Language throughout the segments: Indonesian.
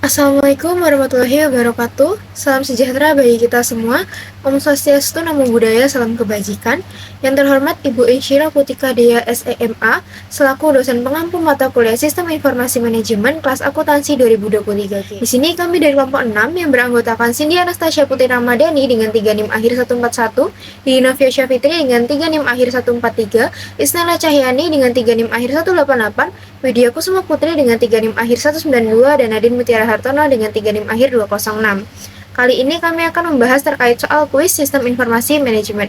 Assalamualaikum warahmatullahi wabarakatuh. Salam sejahtera bagi kita semua. Om Swastiastu, Namo Buddhaya, salam kebajikan. Yang terhormat Ibu Insyira Putika Dea SEMA, selaku dosen pengampu mata kuliah Sistem Informasi Manajemen kelas akuntansi 2023G. Di sini kami dari kelompok 6 yang beranggotakan Cindy Anastasia Putri Ramadhani dengan 3 NIM akhir 141, Dina Fiasya Fitri dengan 3 NIM akhir 143, Isnala Cahyani dengan 3 NIM akhir 188, Widya Kusuma Putri dengan 3 NIM akhir 192, dan Nadine Mutiara Hartono dengan 3 NIM akhir 206. Kali ini kami akan membahas terkait soal kuis Sistem Informasi Manajemen.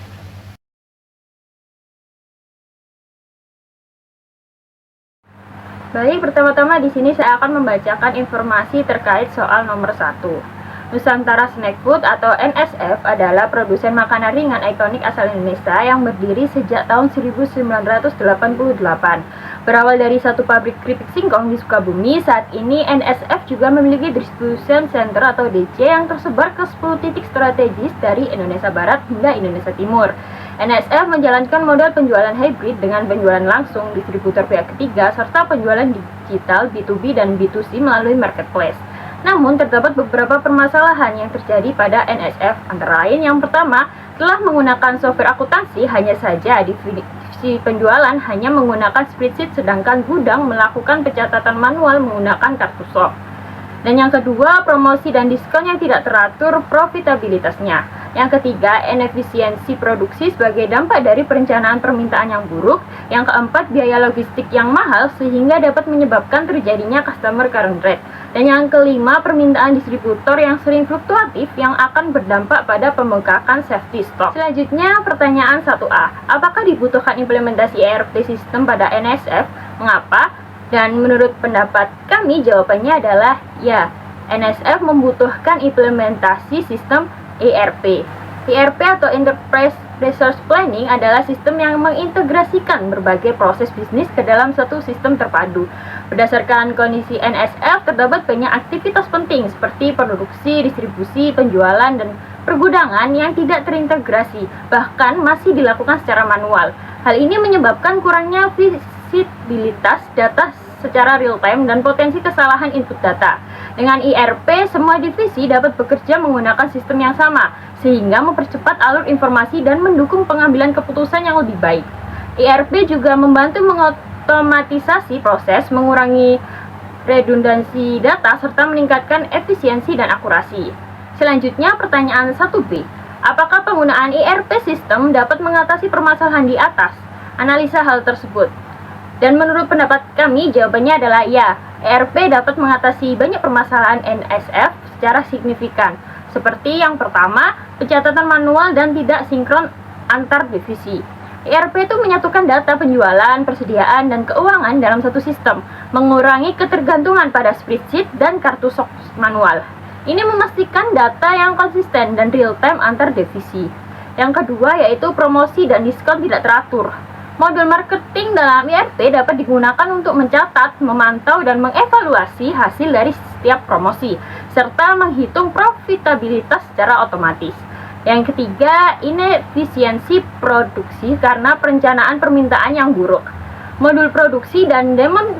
Baik, pertama-tama di sini saya akan membacakan informasi terkait soal nomor 1. Nusantara Snack Food atau NSF adalah produsen makanan ringan ikonik asal Indonesia yang berdiri sejak tahun 1988. Berawal dari satu pabrik keripik singkong di Sukabumi, saat ini NSF juga memiliki distribution center atau DC yang tersebar ke 10 titik strategis dari Indonesia Barat hingga Indonesia Timur. NSF menjalankan model penjualan hybrid dengan penjualan langsung, distributor pihak ketiga, serta penjualan digital B2B dan B2C melalui marketplace. Namun, terdapat beberapa permasalahan yang terjadi pada NSF, antara lain yang pertama, telah menggunakan software akuntansi, hanya saja divisi penjualan hanya menggunakan spreadsheet, sedangkan gudang melakukan pencatatan manual menggunakan kartu soft. Dan yang kedua, promosi dan diskon yang tidak teratur profitabilitasnya. Yang ketiga, inefisiensi produksi sebagai dampak dari perencanaan permintaan yang buruk. Yang keempat, biaya logistik yang mahal sehingga dapat menyebabkan terjadinya customer current rate. Dan yang kelima, permintaan distributor yang sering fluktuatif yang akan berdampak pada pembengkakan safety stock. Selanjutnya, pertanyaan 1A. Apakah dibutuhkan implementasi ERP sistem pada NSF? Mengapa? Dan menurut pendapat kami, jawabannya adalah ya, NSF membutuhkan implementasi sistem ERP. ERP atau Enterprise Resource Planning adalah sistem yang mengintegrasikan berbagai proses bisnis ke dalam satu sistem terpadu. Berdasarkan kondisi NSF, terdapat banyak aktivitas penting seperti produksi, distribusi, penjualan, dan pergudangan yang tidak terintegrasi, bahkan masih dilakukan secara manual. Hal ini menyebabkan kurangnya visibilitas data secara real time dan potensi kesalahan input data. Dengan ERP, semua divisi dapat bekerja menggunakan sistem yang sama, sehingga mempercepat alur informasi dan mendukung pengambilan keputusan yang lebih baik. ERP juga membantu mengotomatisasi proses, mengurangi redundansi data, serta meningkatkan efisiensi dan akurasi. Selanjutnya, pertanyaan 1B. Apakah penggunaan ERP sistem dapat mengatasi permasalahan di atas? Analisa hal tersebut. Dan menurut pendapat kami, jawabannya adalah ya, ERP dapat mengatasi banyak permasalahan NSF secara signifikan. Seperti yang pertama, pencatatan manual dan tidak sinkron antar divisi. ERP itu menyatukan data penjualan, persediaan, dan keuangan dalam satu sistem, mengurangi ketergantungan pada spreadsheet dan kartu sok manual. Ini memastikan data yang konsisten dan real-time antar divisi. Yang kedua yaitu promosi dan diskon tidak teratur. Modul marketing dalam ERP dapat digunakan untuk mencatat, memantau, dan mengevaluasi hasil dari setiap promosi, serta menghitung profitabilitas secara otomatis. Yang ketiga, inefisiensi produksi karena perencanaan permintaan yang buruk. Modul produksi dan demand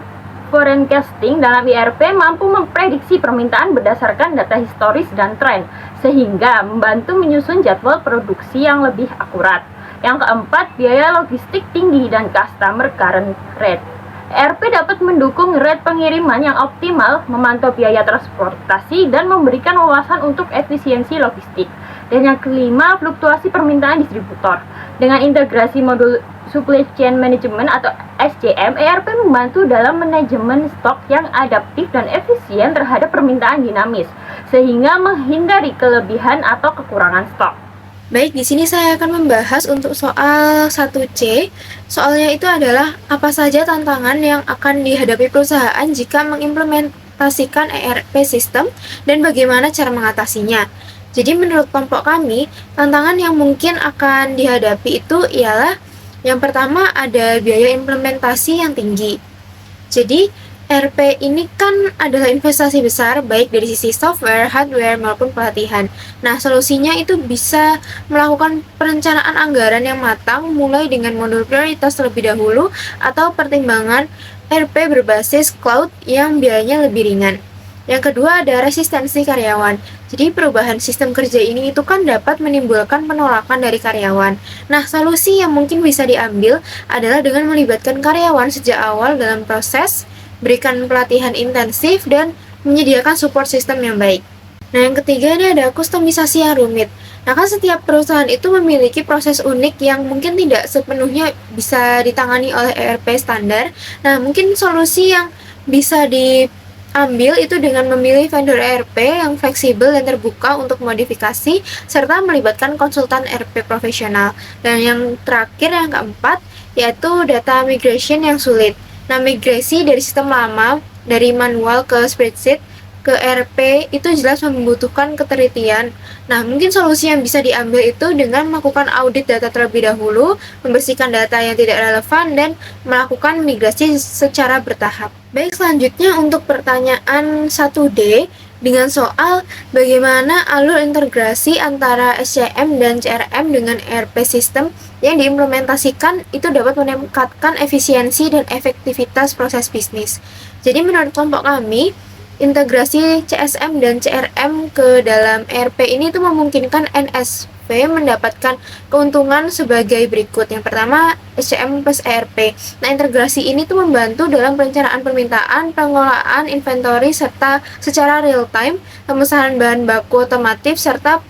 forecasting dalam ERP mampu memprediksi permintaan berdasarkan data historis dan tren, sehingga membantu menyusun jadwal produksi yang lebih akurat. Yang keempat, biaya logistik tinggi dan customer current rate. ERP dapat mendukung rate pengiriman yang optimal, memantau biaya transportasi, dan memberikan wawasan untuk efisiensi logistik. Dan yang kelima, fluktuasi permintaan distributor. Dengan integrasi modul Supply Chain Management atau SCM, ERP membantu dalam manajemen stok yang adaptif dan efisien terhadap permintaan dinamis, sehingga menghindari kelebihan atau kekurangan stok. Baik, di sini saya akan membahas untuk soal 1C. Soalnya itu adalah apa saja tantangan yang akan dihadapi perusahaan jika mengimplementasikan ERP sistem dan bagaimana cara mengatasinya. Jadi menurut kelompok kami, tantangan yang mungkin akan dihadapi itu ialah yang pertama ada biaya implementasi yang tinggi. Jadi ERP ini kan adalah investasi besar baik dari sisi software, hardware, maupun pelatihan. Nah, solusinya itu bisa melakukan perencanaan anggaran yang matang mulai dengan modul prioritas terlebih dahulu atau pertimbangan ERP berbasis cloud yang biayanya lebih ringan. Yang kedua ada resistensi karyawan. Jadi perubahan sistem kerja ini itu kan dapat menimbulkan penolakan dari karyawan. Nah, solusi yang mungkin bisa diambil adalah dengan melibatkan karyawan sejak awal dalam proses, berikan pelatihan intensif, dan menyediakan support sistem yang baik. Nah, yang ketiga ini ada kustomisasi yang rumit. Nah, kan setiap perusahaan itu memiliki proses unik yang mungkin tidak sepenuhnya bisa ditangani oleh ERP standar. Nah, mungkin solusi yang bisa diambil itu dengan memilih vendor ERP yang fleksibel dan terbuka untuk modifikasi, serta melibatkan konsultan ERP profesional. Dan yang terakhir, yang keempat, yaitu data migration yang sulit. Nah, migrasi dari sistem lama, dari manual ke spreadsheet, ke ERP itu jelas membutuhkan ketelitian. Nah, mungkin solusi yang bisa diambil itu dengan melakukan audit data terlebih dahulu, membersihkan data yang tidak relevan, dan melakukan migrasi secara bertahap. Baik, selanjutnya untuk pertanyaan 1D dengan soal bagaimana alur integrasi antara SCM dan CRM dengan ERP sistem yang diimplementasikan itu dapat meningkatkan efisiensi dan efektivitas proses bisnis. Jadi menurut kelompok kami, integrasi CSM dan CRM ke dalam ERP ini tuh memungkinkan NSV mendapatkan keuntungan sebagai berikut. Yang pertama, SCM plus ERP. Nah, integrasi ini tuh membantu dalam perencanaan permintaan, pengelolaan inventory, serta secara real time, pemesanan bahan baku otomatis, serta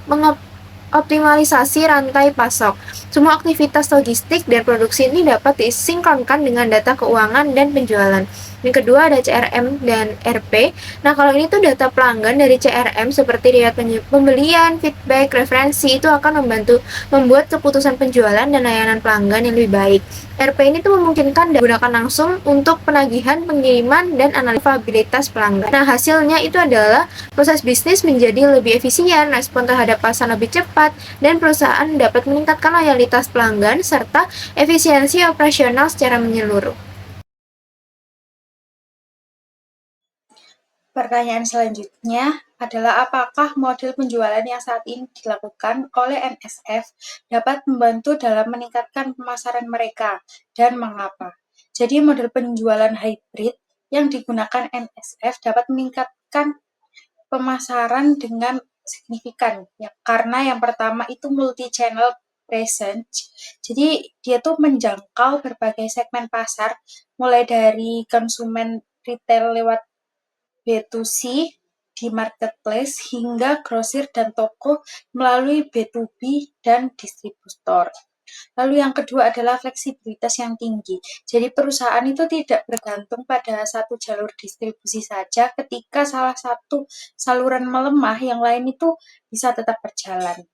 optimalisasi rantai pasok. Semua aktivitas logistik dan produksi ini dapat disinkronkan dengan data keuangan dan penjualan. Yang kedua ada CRM dan RP. Nah, kalau ini tuh data pelanggan dari CRM seperti riwayat pembelian, feedback, referensi itu akan membantu membuat keputusan penjualan dan layanan pelanggan yang lebih baik. RP ini tuh memungkinkan digunakan langsung untuk penagihan, pengiriman, dan analisis pelanggan. Nah, hasilnya itu adalah proses bisnis menjadi lebih efisien, respon terhadap pasar lebih cepat, dan perusahaan dapat meningkatkan loyalitas pelanggan serta efisiensi operasional secara menyeluruh. Pertanyaan selanjutnya adalah apakah model penjualan yang saat ini dilakukan oleh NSF dapat membantu dalam meningkatkan pemasaran mereka dan mengapa? Jadi model penjualan hybrid yang digunakan NSF dapat meningkatkan pemasaran dengan signifikan ya, karena yang pertama itu multi channel presence. Jadi dia tuh menjangkau berbagai segmen pasar mulai dari konsumen retail lewat B2C di marketplace hingga grosir dan toko melalui B2B dan distributor. Lalu yang kedua adalah fleksibilitas yang tinggi. Jadi perusahaan itu tidak bergantung pada satu jalur distribusi saja. Ketika salah satu saluran melemah, yang lain itu bisa tetap berjalan.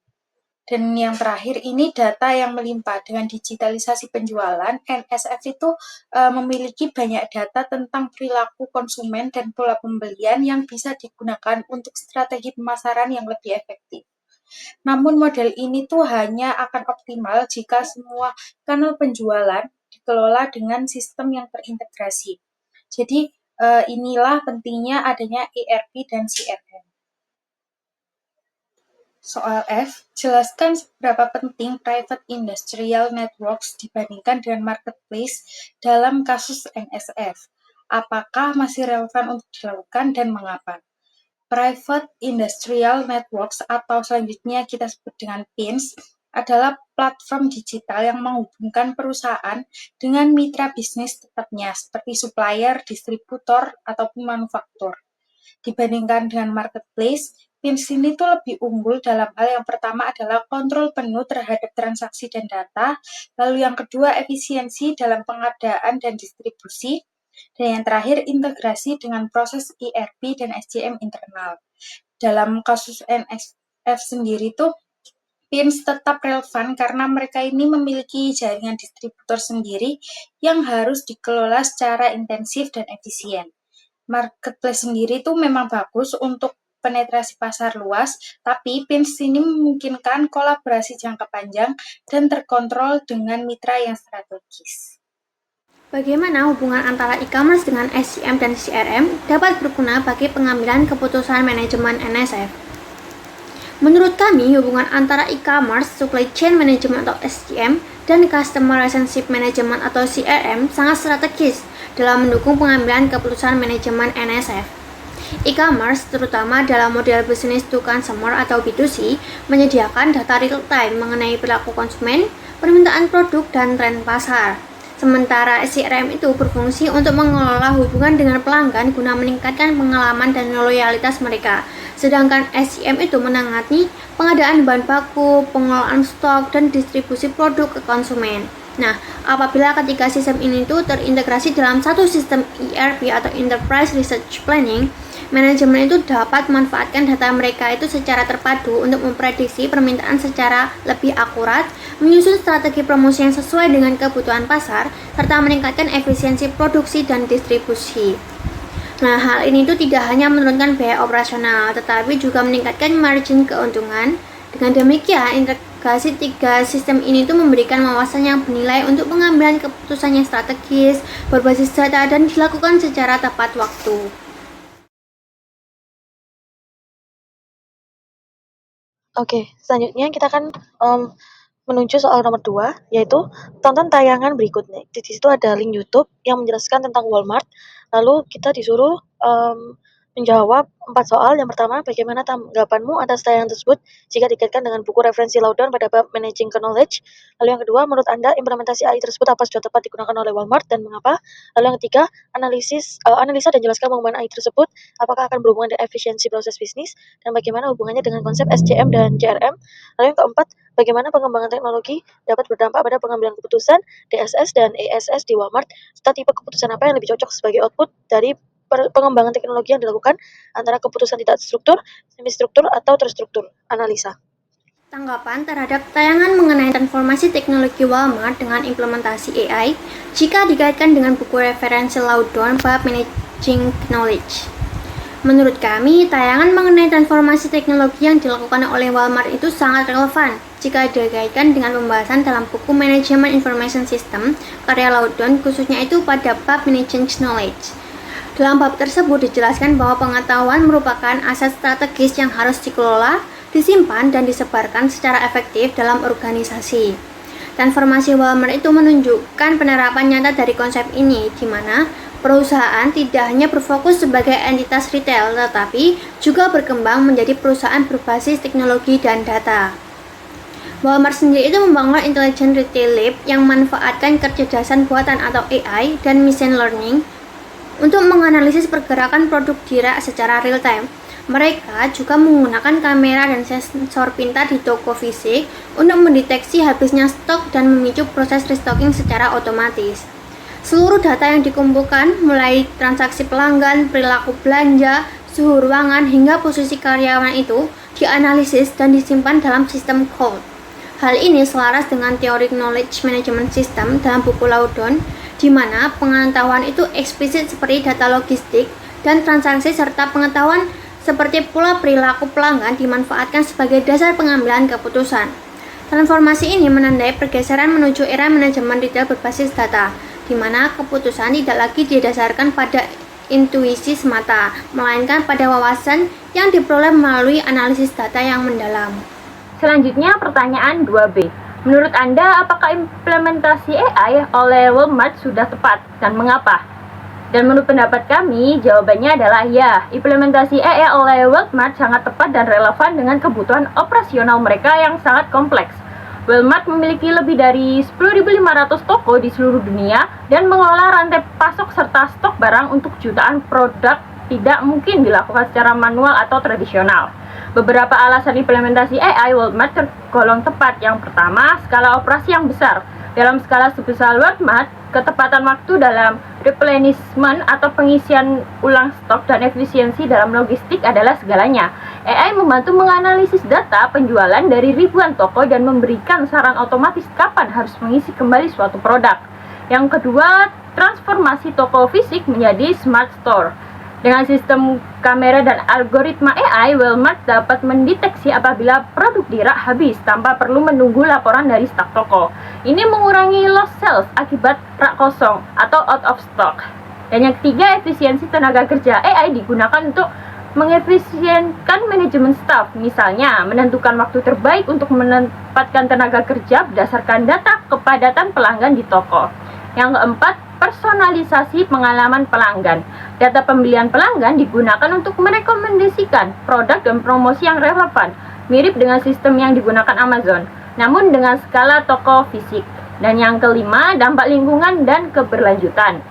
Dan yang terakhir ini data yang melimpah. Dengan digitalisasi penjualan, NSF itu memiliki banyak data tentang perilaku konsumen dan pola pembelian yang bisa digunakan untuk strategi pemasaran yang lebih efektif. Namun model ini tuh hanya akan optimal jika semua kanal penjualan dikelola dengan sistem yang terintegrasi. Jadi inilah pentingnya adanya ERP dan CRM. Soal F, jelaskan seberapa penting private industrial networks dibandingkan dengan marketplace dalam kasus NSF. Apakah masih relevan untuk dilakukan dan mengapa? Private Industrial Networks atau selanjutnya kita sebut dengan PINS adalah platform digital yang menghubungkan perusahaan dengan mitra bisnis tetapnya seperti supplier, distributor, ataupun manufaktur. Dibandingkan dengan marketplace, PINS ini tuh lebih unggul dalam hal yang pertama adalah kontrol penuh terhadap transaksi dan data, lalu yang kedua efisiensi dalam pengadaan dan distribusi, dan yang terakhir integrasi dengan proses ERP dan SCM internal. Dalam kasus NSF sendiri tuh PINS tetap relevan karena mereka ini memiliki jaringan distributor sendiri yang harus dikelola secara intensif dan efisien. Marketplace sendiri tuh memang bagus untuk penetrasi pasar luas, tapi PINS ini memungkinkan kolaborasi jangka panjang dan terkontrol dengan mitra yang strategis. Bagaimana hubungan antara e-commerce dengan SCM dan CRM dapat berguna bagi pengambilan keputusan manajemen NSF? Menurut kami, hubungan antara e-commerce, supply chain management atau SCM, dan customer relationship management atau CRM sangat strategis dalam mendukung pengambilan keputusan manajemen NSF. E-commerce, terutama dalam model business to consumer atau B2C, menyediakan data real-time mengenai perilaku konsumen, permintaan produk, dan tren pasar. Sementara CRM itu berfungsi untuk mengelola hubungan dengan pelanggan guna meningkatkan pengalaman dan loyalitas mereka. Sedangkan SCM itu menangani pengadaan bahan baku, pengelolaan stok, dan distribusi produk ke konsumen. Nah, apabila ketiga sistem ini itu terintegrasi dalam satu sistem ERP atau Enterprise Research Planning, manajemen itu dapat memanfaatkan data mereka itu secara terpadu untuk memprediksi permintaan secara lebih akurat, menyusun strategi promosi yang sesuai dengan kebutuhan pasar, serta meningkatkan efisiensi produksi dan distribusi. Nah, hal ini itu tidak hanya menurunkan biaya operasional, tetapi juga meningkatkan margin keuntungan. Dengan demikian, integrasi tiga sistem ini itu memberikan wawasan yang bernilai untuk pengambilan keputusan yang strategis, berbasis data, dan dilakukan secara tepat waktu. Oke, selanjutnya kita akan menuju soal nomor 2, yaitu tonton tayangan berikutnya. Di situ ada link YouTube yang menjelaskan tentang Walmart. Lalu kita disuruh menjawab 4 soal. Yang pertama, bagaimana tanggapanmu atas tayangan tersebut jika dikaitkan dengan buku referensi Loudon pada bab Managing Knowledge? Lalu yang kedua, menurut Anda implementasi AI tersebut apa sudah tepat digunakan oleh Walmart dan mengapa? Lalu yang ketiga, analisa dan jelaskan penggunaan AI tersebut, apakah akan berhubungan dengan efisiensi proses bisnis dan bagaimana hubungannya dengan konsep SCM dan CRM? Lalu yang keempat, bagaimana pengembangan teknologi dapat berdampak pada pengambilan keputusan DSS dan ESS di Walmart, serta tipe keputusan apa yang lebih cocok sebagai output dari pengembangan teknologi yang dilakukan antara keputusan tidak struktur, semi-struktur, atau terstruktur. Analisa. Tanggapan terhadap tayangan mengenai transformasi teknologi Walmart dengan implementasi AI jika dikaitkan dengan buku referensi Loudon bab Managing Knowledge. Menurut kami, tayangan mengenai transformasi teknologi yang dilakukan oleh Walmart itu sangat relevan jika dikaitkan dengan pembahasan dalam buku Management Information System karya Loudon, khususnya itu pada bab Managing Knowledge. Dalam bab tersebut dijelaskan bahwa pengetahuan merupakan aset strategis yang harus dikelola, disimpan, dan disebarkan secara efektif dalam organisasi. Transformasi Walmart itu menunjukkan penerapan nyata dari konsep ini, di mana perusahaan tidak hanya berfokus sebagai entitas retail, tetapi juga berkembang menjadi perusahaan berbasis teknologi dan data. Walmart sendiri itu membangun Intelligent Retail Lab yang memanfaatkan kecerdasan buatan atau AI dan machine learning untuk menganalisis pergerakan produk direct secara real-time. Mereka juga menggunakan kamera dan sensor pintar di toko fisik untuk mendeteksi habisnya stok dan memicu proses restocking secara otomatis. Seluruh data yang dikumpulkan, mulai transaksi pelanggan, perilaku belanja, suhu ruangan, hingga posisi karyawan itu dianalisis dan disimpan dalam sistem cloud. Hal ini selaras dengan teori knowledge management system dalam buku Loudon, di mana pengetahuan itu eksplisit seperti data logistik dan transaksi serta pengetahuan seperti pula perilaku pelanggan dimanfaatkan sebagai dasar pengambilan keputusan. Transformasi ini menandai pergeseran menuju era manajemen retail berbasis data, di mana keputusan tidak lagi didasarkan pada intuisi semata, melainkan pada wawasan yang diperoleh melalui analisis data yang mendalam. Selanjutnya pertanyaan 2B. Menurut Anda, apakah implementasi AI oleh Walmart sudah tepat dan mengapa? Dan menurut pendapat kami, jawabannya adalah ya, implementasi AI oleh Walmart sangat tepat dan relevan dengan kebutuhan operasional mereka yang sangat kompleks. Walmart memiliki lebih dari 10.500 toko di seluruh dunia dan mengelola rantai pasok serta stok barang untuk jutaan produk tidak mungkin dilakukan secara manual atau tradisional. Beberapa alasan implementasi AI Walmart tergolong tepat. Yang pertama, skala operasi yang besar. Dalam skala sebesar Walmart, ketepatan waktu dalam replenishment atau pengisian ulang stok dan efisiensi dalam logistik adalah segalanya. AI membantu menganalisis data penjualan dari ribuan toko dan memberikan saran otomatis kapan harus mengisi kembali suatu produk. Yang kedua, transformasi toko fisik menjadi smart store. Dengan sistem kamera dan algoritma AI, Walmart dapat mendeteksi apabila produk direct habis tanpa perlu menunggu laporan dari staf toko. Ini mengurangi lost sales akibat rak kosong atau out of stock. Dan yang ketiga, efisiensi tenaga kerja. AI digunakan untuk mengefisienkan manajemen staf, misalnya menentukan waktu terbaik untuk menempatkan tenaga kerja berdasarkan data kepadatan pelanggan di toko. Yang keempat, personalisasi pengalaman pelanggan. Data pembelian pelanggan digunakan untuk merekomendasikan produk dan promosi yang relevan, mirip dengan sistem yang digunakan Amazon, namun dengan skala toko fisik. Dan yang kelima, dampak lingkungan dan keberlanjutan.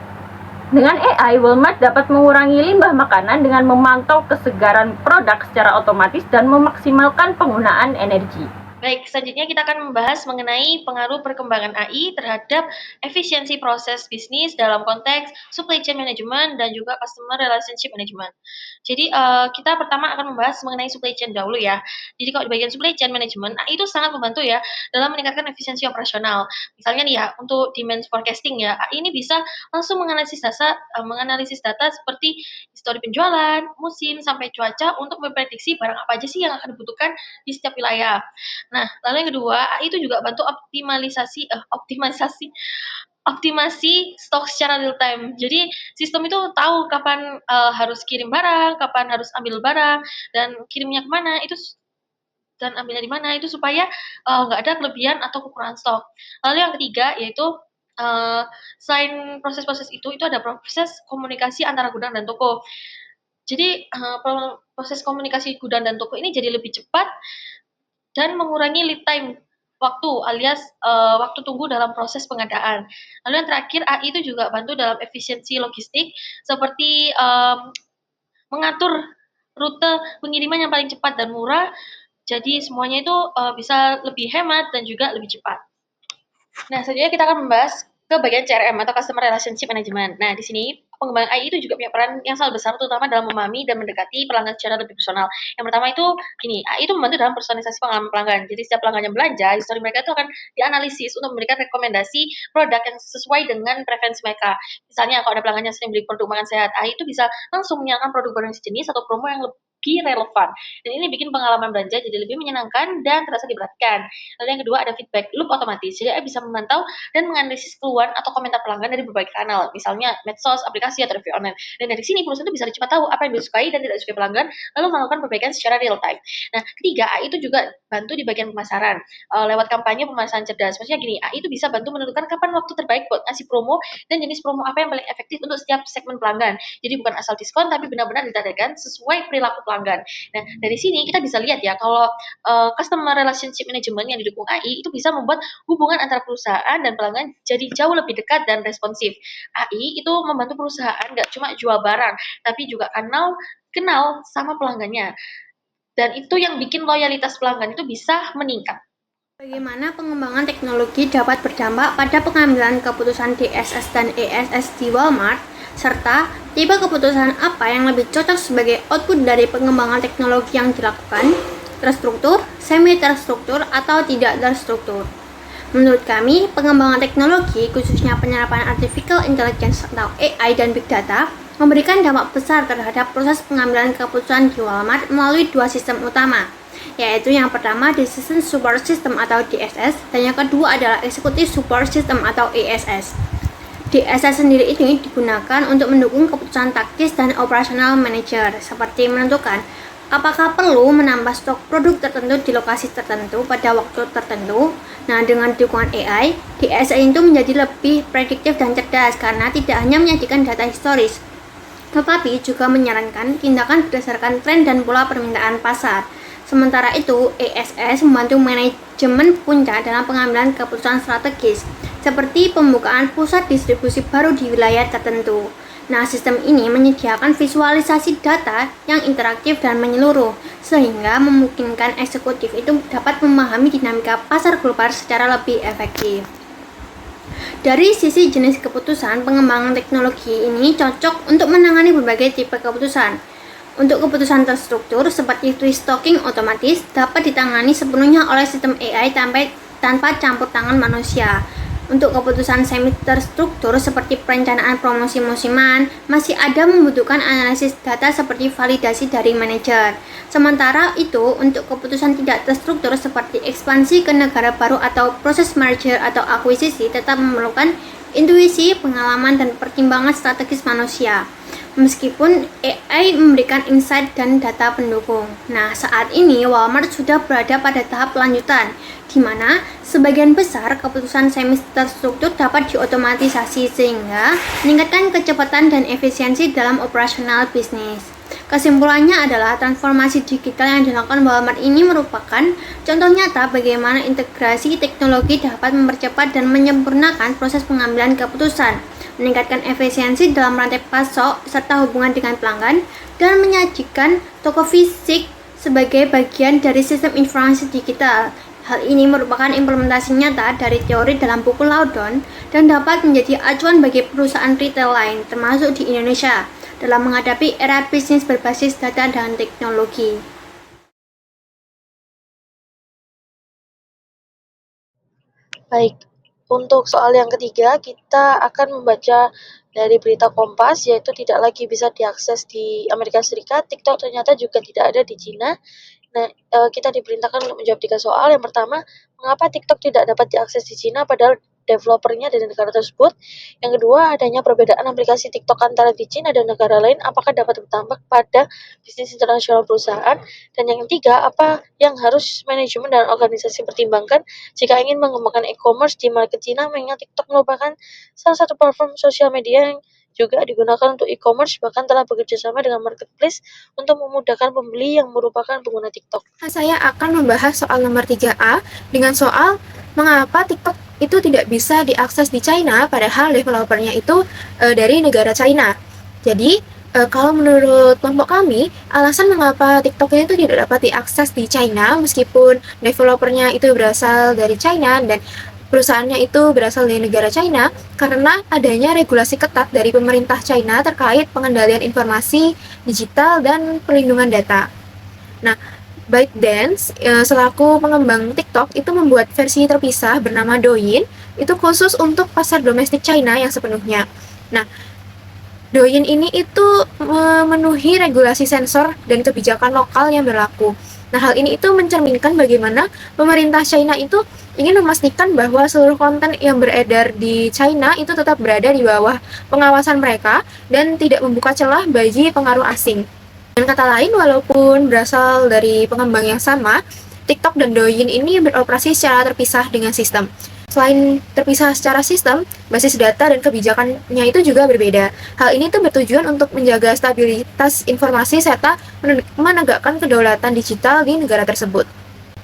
Dengan AI, Walmart dapat mengurangi limbah makanan dengan memantau kesegaran produk secara otomatis dan memaksimalkan penggunaan energi. Baik, selanjutnya kita akan membahas mengenai pengaruh perkembangan AI terhadap efisiensi proses bisnis dalam konteks supply chain management dan juga customer relationship management. Jadi, kita pertama akan membahas mengenai supply chain dahulu ya. Jadi kalau di bagian supply chain management, AI itu sangat membantu ya dalam meningkatkan efisiensi operasional. Misalnya nih ya, untuk demand forecasting ya, AI ini bisa langsung menganalisis data seperti histori penjualan, musim, sampai cuaca untuk memprediksi barang apa aja sih yang akan dibutuhkan di setiap wilayah. Nah, lalu yang kedua, AI itu juga bantu optimasi stok secara real time. Jadi sistem itu tahu kapan harus kirim barang, kapan harus ambil barang, dan kirimnya kemana itu dan ambilnya di mana itu supaya nggak ada kelebihan atau kekurangan stok. Lalu yang ketiga yaitu selain proses-proses itu ada proses komunikasi antara gudang dan toko. Jadi proses komunikasi gudang dan toko ini jadi lebih cepat dan mengurangi lead time waktu alias waktu tunggu dalam proses pengadaan. Lalu yang terakhir, AI itu juga bantu dalam efisiensi logistik seperti mengatur rute pengiriman yang paling cepat dan murah. Jadi semuanya itu bisa lebih hemat dan juga lebih cepat. Nah, selanjutnya kita akan membahas ke bagian CRM atau Customer Relationship Management. Nah, di sini pengembangan AI itu juga punya peran yang sangat besar, terutama dalam memahami dan mendekati pelanggan secara lebih personal. Yang pertama itu gini, AI itu membantu dalam personalisasi pengalaman pelanggan. Jadi setiap pelanggan yang belanja, histori mereka itu akan dianalisis untuk memberikan rekomendasi produk yang sesuai dengan preferensi mereka. Misalnya kalau ada pelanggan yang sering beli produk makan sehat, AI itu bisa langsung menyarankan produk baru yang sejenis atau promo yang lebih relevan. Dan ini bikin pengalaman belanja jadi lebih menyenangkan dan terasa diperhatikan. Lalu yang kedua ada feedback loop otomatis. Jadi AI bisa memantau dan menganalisis keluhan atau komentar pelanggan dari berbagai kanal, misalnya medsos, aplikasi, atau review online. Dan dari sini perusahaan itu bisa cepat tahu apa yang disukai dan tidak disukai pelanggan, lalu melakukan perbaikan secara real time. Nah, ketiga, AI itu juga bantu di bagian pemasaran lewat kampanye pemasaran cerdas. Maksudnya gini, AI itu bisa bantu menentukan kapan waktu terbaik buat ngasih promo dan jenis promo apa yang paling efektif untuk setiap segmen pelanggan. Jadi bukan asal diskon, tapi benar-benar ditadakan sesuai perilaku pelanggan. Nah, dari sini kita bisa lihat ya kalau customer relationship management yang didukung AI itu bisa membuat hubungan antara perusahaan dan pelanggan jadi jauh lebih dekat dan responsif. AI itu membantu perusahaan nggak cuma jual barang, tapi juga kenal sama pelanggannya. Dan itu yang bikin loyalitas pelanggan itu bisa meningkat. Bagaimana pengembangan teknologi dapat berdampak pada pengambilan keputusan DSS dan ESS di Walmart, serta tipe keputusan apa yang lebih cocok sebagai output dari pengembangan teknologi yang dilakukan, terstruktur, semi-terstruktur, atau tidak terstruktur. Menurut kami, pengembangan teknologi, khususnya penyerapan artificial intelligence atau AI dan big data, memberikan dampak besar terhadap proses pengambilan keputusan di Walmart melalui dua sistem utama, yaitu yang pertama Decision Support System atau DSS, dan yang kedua adalah Executive Support System atau ESS. DSS sendiri ini digunakan untuk mendukung keputusan taktis dan operasional manager, seperti menentukan apakah perlu menambah stok produk tertentu di lokasi tertentu pada waktu tertentu. Nah, dengan dukungan AI, DSS itu menjadi lebih prediktif dan cerdas karena tidak hanya menyajikan data historis, tetapi juga menyarankan tindakan berdasarkan tren dan pola permintaan pasar. Sementara itu, ESS membantu manajemen puncak dalam pengambilan keputusan strategis, seperti pembukaan pusat distribusi baru di wilayah tertentu. Nah, sistem ini menyediakan visualisasi data yang interaktif dan menyeluruh, sehingga memungkinkan eksekutif itu dapat memahami dinamika pasar global secara lebih efektif. Dari sisi jenis keputusan, pengembangan teknologi ini cocok untuk menangani berbagai tipe keputusan. Untuk keputusan terstruktur seperti restocking otomatis dapat ditangani sepenuhnya oleh sistem AI tanpa campur tangan manusia. Untuk keputusan semi terstruktur seperti perencanaan promosi musiman, masih ada membutuhkan analisis data seperti validasi dari manajer. Sementara itu, untuk keputusan tidak terstruktur seperti ekspansi ke negara baru atau proses merger atau akuisisi tetap memerlukan intuisi, pengalaman, dan pertimbangan strategis manusia. meskipun AI memberikan insight dan data pendukung. Nah, saat ini Walmart sudah berada pada tahap lanjutan, di mana sebagian besar keputusan semi terstruktur dapat diotomatisasi sehingga meningkatkan kecepatan dan efisiensi dalam operasional bisnis. Kesimpulannya adalah transformasi digital yang dilakukan Walmart ini merupakan contoh nyata bagaimana integrasi teknologi dapat mempercepat dan menyempurnakan proses pengambilan keputusan, meningkatkan efisiensi dalam rantai pasok serta hubungan dengan pelanggan, dan menyajikan toko fisik sebagai bagian dari sistem informasi digital. Hal ini merupakan implementasi nyata dari teori dalam buku Laudon dan dapat menjadi acuan bagi perusahaan retail lain, termasuk di Indonesia, dalam menghadapi era bisnis berbasis data dan teknologi. Baik, untuk soal yang ketiga, kita akan membaca dari berita Kompas, yaitu tidak lagi bisa diakses di Amerika Serikat, TikTok ternyata juga tidak ada di Cina. Nah, kita diperintahkan untuk menjawab 3 soal. Yang pertama, mengapa TikTok tidak dapat diakses di Cina padahal developernya dari negara tersebut? Yang kedua, adanya perbedaan aplikasi TikTok antara di Cina dan negara lain, apakah dapat berdampak pada bisnis internasional perusahaan? Dan yang ketiga, apa yang harus manajemen dan organisasi pertimbangkan jika ingin mengembangkan e-commerce di market Cina, mengingat TikTok merupakan salah satu platform sosial media yang juga digunakan untuk e-commerce, bahkan telah bekerja sama dengan marketplace untuk memudahkan pembeli yang merupakan pengguna TikTok. Saya akan membahas soal nomor 3A dengan soal mengapa TikTok itu tidak bisa diakses di China padahal developernya itu dari negara China. Jadi, kalau menurut kelompok kami, alasan mengapa TikTok itu tidak dapat diakses di China meskipun developernya itu berasal dari China dan perusahaannya itu berasal dari negara China karena adanya regulasi ketat dari pemerintah China terkait pengendalian informasi digital dan perlindungan data. Nah, ByteDance selaku pengembang TikTok itu membuat versi terpisah bernama Douyin itu khusus untuk pasar domestik China yang sepenuhnya. Nah, Douyin ini itu memenuhi regulasi sensor dan kebijakan lokal yang berlaku. Nah, hal ini itu mencerminkan bagaimana pemerintah China itu ingin memastikan bahwa seluruh konten yang beredar di China itu tetap berada di bawah pengawasan mereka dan tidak membuka celah bagi pengaruh asing. Dengan kata lain, walaupun berasal dari pengembang yang sama, TikTok dan Douyin ini beroperasi secara terpisah dengan sistem. Selain terpisah secara sistem, basis data dan kebijakannya itu juga berbeda. Hal ini tuh bertujuan untuk menjaga stabilitas informasi serta menegakkan kedaulatan digital di negara tersebut.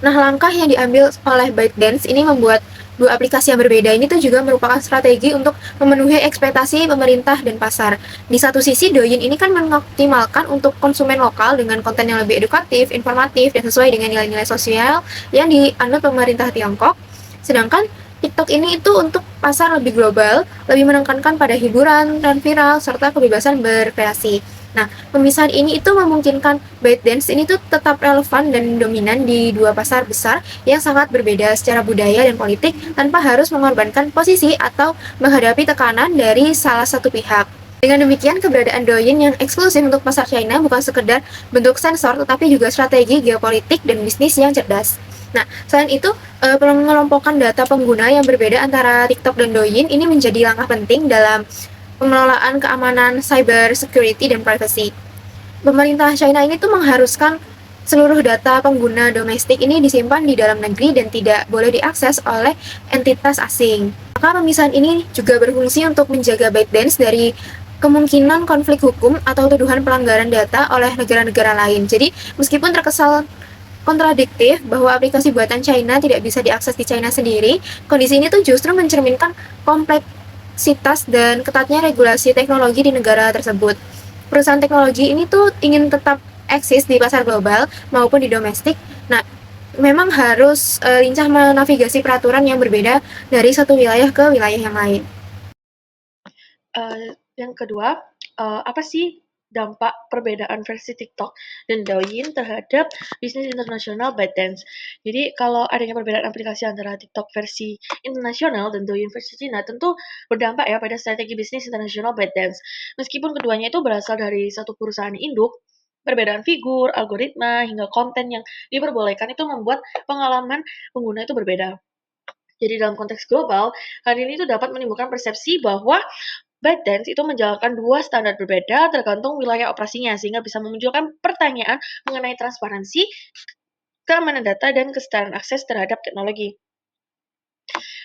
Nah, langkah yang diambil oleh ByteDance ini membuat dua aplikasi yang berbeda ini tuh juga merupakan strategi untuk memenuhi ekspektasi pemerintah dan pasar. Di satu sisi, Douyin ini kan mengoptimalkan untuk konsumen lokal dengan konten yang lebih edukatif, informatif, dan sesuai dengan nilai-nilai sosial yang dianut pemerintah Tiongkok. Sedangkan TikTok ini itu untuk pasar lebih global, lebih menekankan pada hiburan, tren viral, serta kebebasan berkreasi. Nah, pemisahan ini itu memungkinkan ByteDance ini tuh tetap relevan dan dominan di dua pasar besar yang sangat berbeda secara budaya dan politik tanpa harus mengorbankan posisi atau menghadapi tekanan dari salah satu pihak. Dengan demikian, keberadaan Douyin yang eksklusif untuk pasar China bukan sekedar bentuk sensor, tetapi juga strategi geopolitik dan bisnis yang cerdas. Nah, selain itu, pengelompokan data pengguna yang berbeda antara TikTok dan Douyin ini menjadi langkah penting dalam pengelolaan keamanan cyber security dan privacy. Pemerintah China ini tuh mengharuskan seluruh data pengguna domestik ini disimpan di dalam negeri dan tidak boleh diakses oleh entitas asing. Maka pemisahan ini juga berfungsi untuk menjaga ByteDance dari kemungkinan konflik hukum atau tuduhan pelanggaran data oleh negara-negara lain. Jadi, meskipun terkesan kontradiktif bahwa aplikasi buatan China tidak bisa diakses di China sendiri, kondisi ini tuh justru mencerminkan kompleksitas dan ketatnya regulasi teknologi di negara tersebut. Perusahaan teknologi ini tuh ingin tetap eksis di pasar global maupun di domestik. Nah, memang harus lincah menavigasi peraturan yang berbeda dari satu wilayah ke wilayah yang lain. Yang kedua, apa sih dampak perbedaan versi TikTok dan Douyin terhadap bisnis internasional ByteDance? Jadi kalau adanya perbedaan aplikasi antara TikTok versi internasional dan Douyin versi Cina tentu berdampak ya pada strategi bisnis internasional ByteDance. Meskipun keduanya itu berasal dari satu perusahaan induk, perbedaan figur, algoritma, hingga konten yang diperbolehkan itu membuat pengalaman pengguna itu berbeda. Jadi dalam konteks global, hal ini itu dapat menimbulkan persepsi bahwa ByteDance itu menjalankan dua standar berbeda tergantung wilayah operasinya, sehingga bisa memunculkan pertanyaan mengenai transparansi, keamanan data, dan kesetaraan akses terhadap teknologi.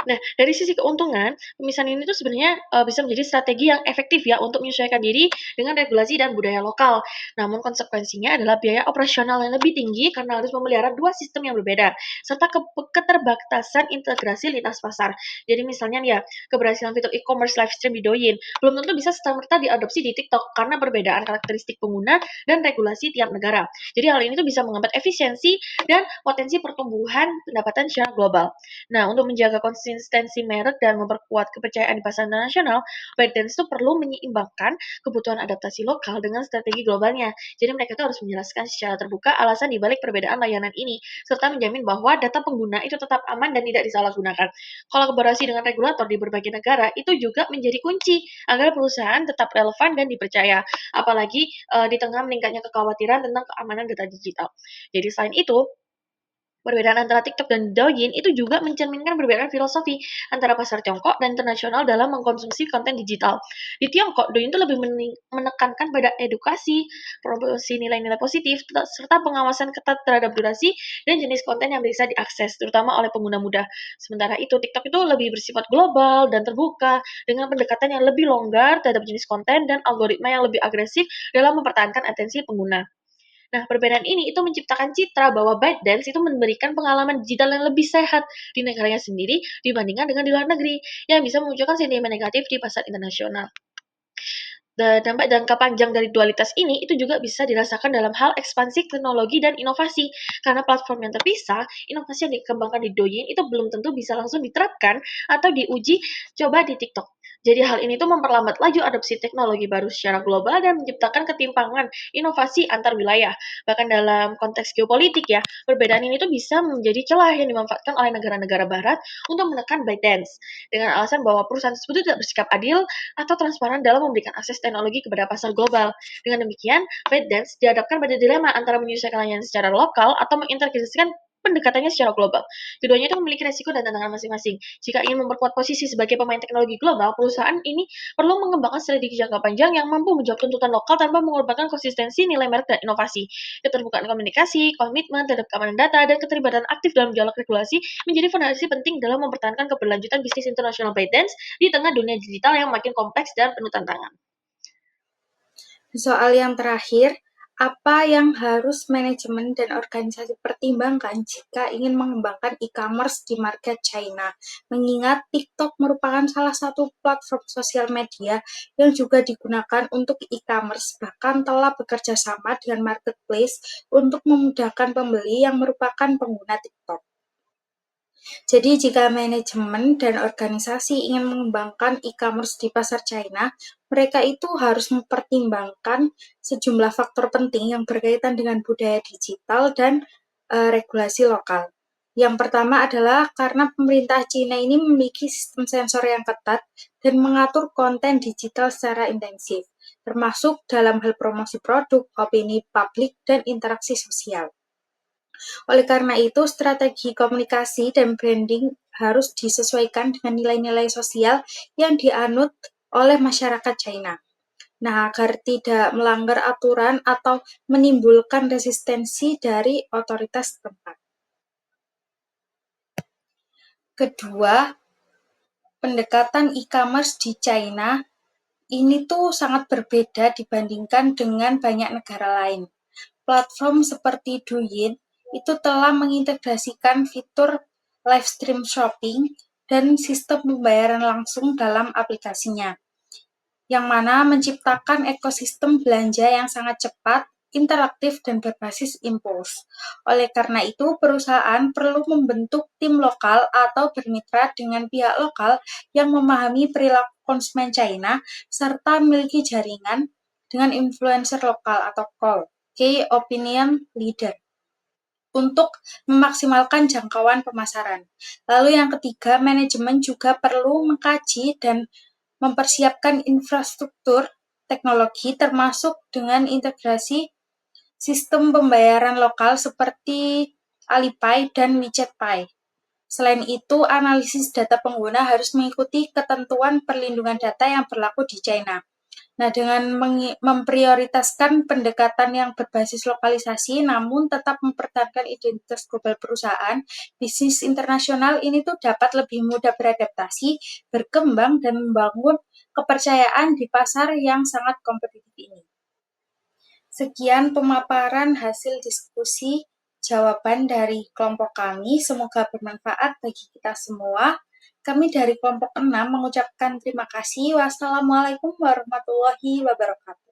Nah, dari sisi keuntungan, pemisahan ini tuh sebenarnya bisa menjadi strategi yang efektif ya untuk menyesuaikan diri dengan regulasi dan budaya lokal. Namun konsekuensinya adalah biaya operasional yang lebih tinggi karena harus memelihara dua sistem yang berbeda, serta keterbatasan integrasi lintas pasar. Jadi misalnya nih ya, keberhasilan fitur e-commerce live stream di Douyin belum tentu bisa serta-merta diadopsi di TikTok karena perbedaan karakteristik pengguna dan regulasi tiap negara. Jadi hal ini tuh bisa menghambat efisiensi dan potensi pertumbuhan pendapatan secara global. Nah, untuk menjaga konsistensi merek dan memperkuat kepercayaan di pasar internasional, ByteDance itu perlu menyeimbangkan kebutuhan adaptasi lokal dengan strategi globalnya. Jadi mereka itu harus menjelaskan secara terbuka alasan dibalik perbedaan layanan ini, serta menjamin bahwa data pengguna itu tetap aman dan tidak disalahgunakan. Kolaborasi dengan regulator di berbagai negara itu juga menjadi kunci agar perusahaan tetap relevan dan dipercaya, apalagi di tengah meningkatnya kekhawatiran tentang keamanan data digital. Jadi selain itu, perbedaan antara TikTok dan Douyin itu juga mencerminkan perbedaan filosofi antara pasar Tiongkok dan internasional dalam mengkonsumsi konten digital. Di Tiongkok, Douyin itu lebih menekankan pada edukasi, promosi nilai-nilai positif, serta pengawasan ketat terhadap durasi dan jenis konten yang bisa diakses, terutama oleh pengguna muda. Sementara itu, TikTok itu lebih bersifat global dan terbuka, dengan pendekatan yang lebih longgar terhadap jenis konten dan algoritma yang lebih agresif dalam mempertahankan atensi pengguna. Nah, perbedaan ini itu menciptakan citra bahwa ByteDance itu memberikan pengalaman digital yang lebih sehat di negaranya sendiri dibandingkan dengan di luar negeri, yang bisa memunculkan sentimen negatif di pasar internasional. Dampak jangka panjang dari dualitas ini itu juga bisa dirasakan dalam hal ekspansi teknologi dan inovasi. Karena platform yang terpisah, inovasi yang dikembangkan di Douyin itu belum tentu bisa langsung diterapkan atau diuji coba di TikTok. Jadi hal ini tuh memperlambat laju adopsi teknologi baru secara global dan menciptakan ketimpangan inovasi antar wilayah. Bahkan dalam konteks geopolitik ya, perbedaan ini tuh bisa menjadi celah yang dimanfaatkan oleh negara-negara barat untuk menekan ByteDance dengan alasan bahwa perusahaan tersebut tidak bersikap adil atau transparan dalam memberikan akses teknologi kepada pasar global. Dengan demikian, ByteDance dihadapkan pada dilema antara menyelesaikan layanan secara lokal atau mengintegrasikan pendekatannya secara global. Keduanya itu memiliki resiko dan tantangan masing-masing. Jika ingin memperkuat posisi sebagai pemain teknologi global, perusahaan ini perlu mengembangkan strategi jangka panjang yang mampu menjawab tuntutan lokal tanpa mengorbankan konsistensi nilai merek dan inovasi. Keterbukaan komunikasi, komitmen terhadap keamanan data, dan keterlibatan aktif dalam dialog regulasi menjadi fondasi penting dalam mempertahankan keberlanjutan bisnis internasional ByteDance di tengah dunia digital yang makin kompleks dan penuh tantangan. Soal yang terakhir, apa yang harus manajemen dan organisasi pertimbangkan jika ingin mengembangkan e-commerce di market China? Mengingat TikTok merupakan salah satu platform sosial media yang juga digunakan untuk e-commerce, bahkan telah bekerja sama dengan marketplace untuk memudahkan pembeli yang merupakan pengguna TikTok. Jadi jika manajemen dan organisasi ingin mengembangkan e-commerce di pasar China, mereka itu harus mempertimbangkan sejumlah faktor penting yang berkaitan dengan budaya digital dan regulasi lokal. Yang pertama adalah karena pemerintah China ini memiliki sistem sensor yang ketat dan mengatur konten digital secara intensif, termasuk dalam hal promosi produk, opini publik, dan interaksi sosial. Oleh karena itu, strategi komunikasi dan branding harus disesuaikan dengan nilai-nilai sosial yang dianut oleh masyarakat China. Nah, agar tidak melanggar aturan atau menimbulkan resistensi dari otoritas tempat. Kedua, pendekatan e-commerce di China ini tuh sangat berbeda dibandingkan dengan banyak negara lain. Platform seperti Douyin itu telah mengintegrasikan fitur live stream shopping dan sistem pembayaran langsung dalam aplikasinya, yang mana menciptakan ekosistem belanja yang sangat cepat, interaktif, dan berbasis impuls. Oleh karena itu, perusahaan perlu membentuk tim lokal atau bermitra dengan pihak lokal yang memahami perilaku konsumen China serta memiliki jaringan dengan influencer lokal atau KOL, Key Opinion Leader, untuk memaksimalkan jangkauan pemasaran. Lalu yang ketiga, manajemen juga perlu mengkaji dan mempersiapkan infrastruktur teknologi termasuk dengan integrasi sistem pembayaran lokal seperti Alipay dan WeChat Pay, Selain itu, analisis data pengguna harus mengikuti ketentuan perlindungan data yang berlaku di China. Nah, dengan memprioritaskan pendekatan yang berbasis lokalisasi, namun tetap mempertahankan identitas global perusahaan, bisnis internasional ini tuh dapat lebih mudah beradaptasi, berkembang, dan membangun kepercayaan di pasar yang sangat kompetitif ini. Sekian pemaparan hasil diskusi jawaban dari kelompok kami, semoga bermanfaat bagi kita semua. Kami dari kelompok 6 mengucapkan terima kasih. Wassalamualaikum warahmatullahi wabarakatuh.